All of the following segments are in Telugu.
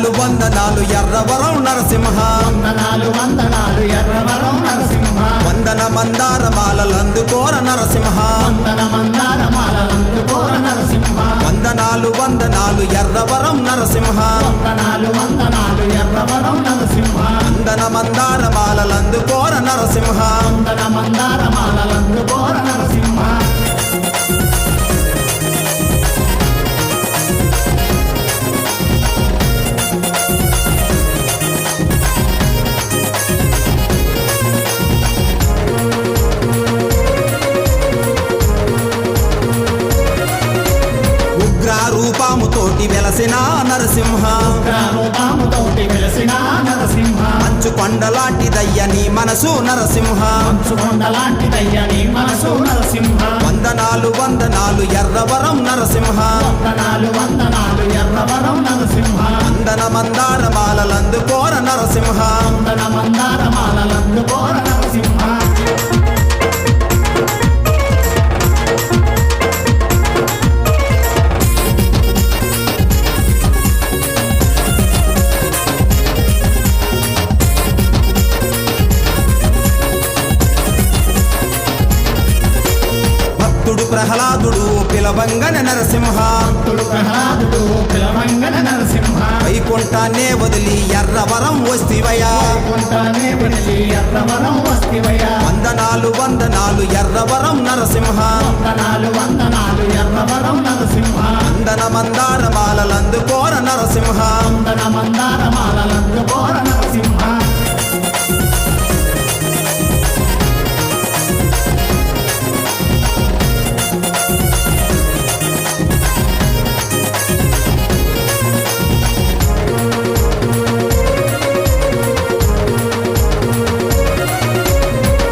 వందనాలు వందనాలు ఎర్రవరం నరసింహ వందనాలు వందనాలు ఎర్రవరం నరసింహ వందన మందార మాలలందుకోర నరసింహ వందన మందార మాలలందుకోర నరసింహ వందనాలు వందనాలు ఎర్రవరం నరసింహ వందనాలు వందనాలు ఎర్రవరం నరసింహ వందన మందార మాలలందుకోర నరసింహ వందన మందార మాలలందుకోర నరసింహ రూపముతోటి వెలసిన నరసింహ రూపముతోటి వెలసిన నరసింహ మంచు కొండలాంటి దయ్యని మనసు నరసింహ మంచు కొండలాంటి దయ్యని మనసు నరసింహ వందనాలు వందనాలు ఎర్రవరం నరసింహ వందనాలు వందనాలు ఎర్రవరం నరసింహ వందన మందార మాలలందుకోర నరసింహ వందన మందార మాలలందుకోర నరసింహ ప్రహ్లాదుడు పిలవంగన నరసింహ ప్రహ్లాదుడు పిలవంగన నరసింహ వైకుంఠాన్నే వదిలి ఎర్రవరం వస్తివయా వైకుంఠాన్నే వదిలి ఎర్రవరం వస్తివయా వందనాలు వందనాలు ఎర్రవరం నరసింహ వందనాలు వందనాలు ఎర్రవరం నరసింహ వందన మందార మాలలందుకోర నరసింహ వందన మందార మాలలందుకోర నరసింహ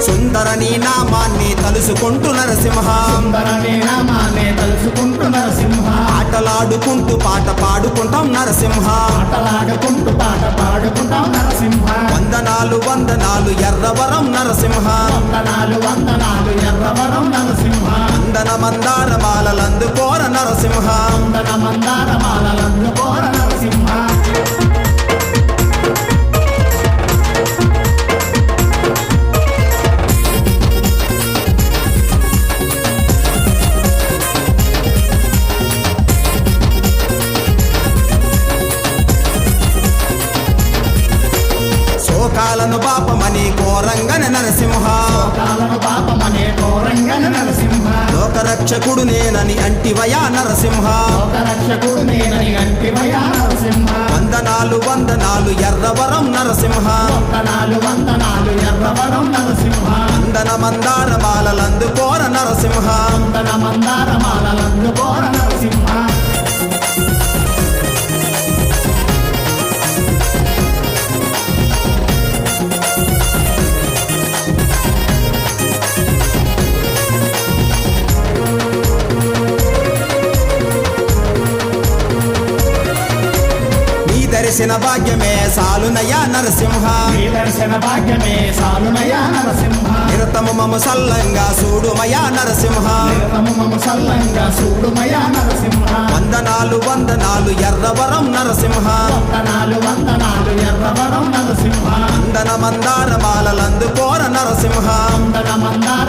సుందరని నామాన్ని తలుసుకుంటూ నరసింహ సుందరని నామాన్ని తలుసుకుంటూ నరసింహ ఆటలాడుకుంటూ పాట పాడుకుంటాం నరసింహ ఆటలాడుకుంటూ పాట పాడుకుంటాం నరసింహ వందనాలు వందనాలు ఎర్రవరం నరసింహ వందనాలు వందనాలు ఎర్రవరం నరసింహ వందన మందార మాలలందుకోర నరసింహ వందన మందార మాలలందుకోర నరసింహ శోకాలను పాపమని కోరంగన నరసింహ శోకాలను పాపమనే కోరంగన నరసింహ లోకరక్షకుడు నేనని అంటివయా నరసింహ లోకరక్షకుడు నేనని అంటివయా నరసింహ వందనాలు వందనాలు ఎర్రవరం నరసింహ వందనాలు వందనాలు ఎర్రవరం నరసింహ వందన మందార మాలలందుకోర నరసింహ వందన మందార మాలలందుకోర నరసింహ దర్శన భాగ్యమే సాలునయా నరసింహ దర్శన భాగ్యమే సాలునయా నరసింహ నిరతము మము సల్లంగా చూడుమయా నరసింహ నిరతము మము సల్లంగా చూడుమయా నరసింహ వందనాలు వందనాలు ఎర్రవరం నరసింహ వందనాలు వందనాలు ఎర్రవరం నరసింహ వందన మందార మాలలందుకోర నరసింహ వందన మందార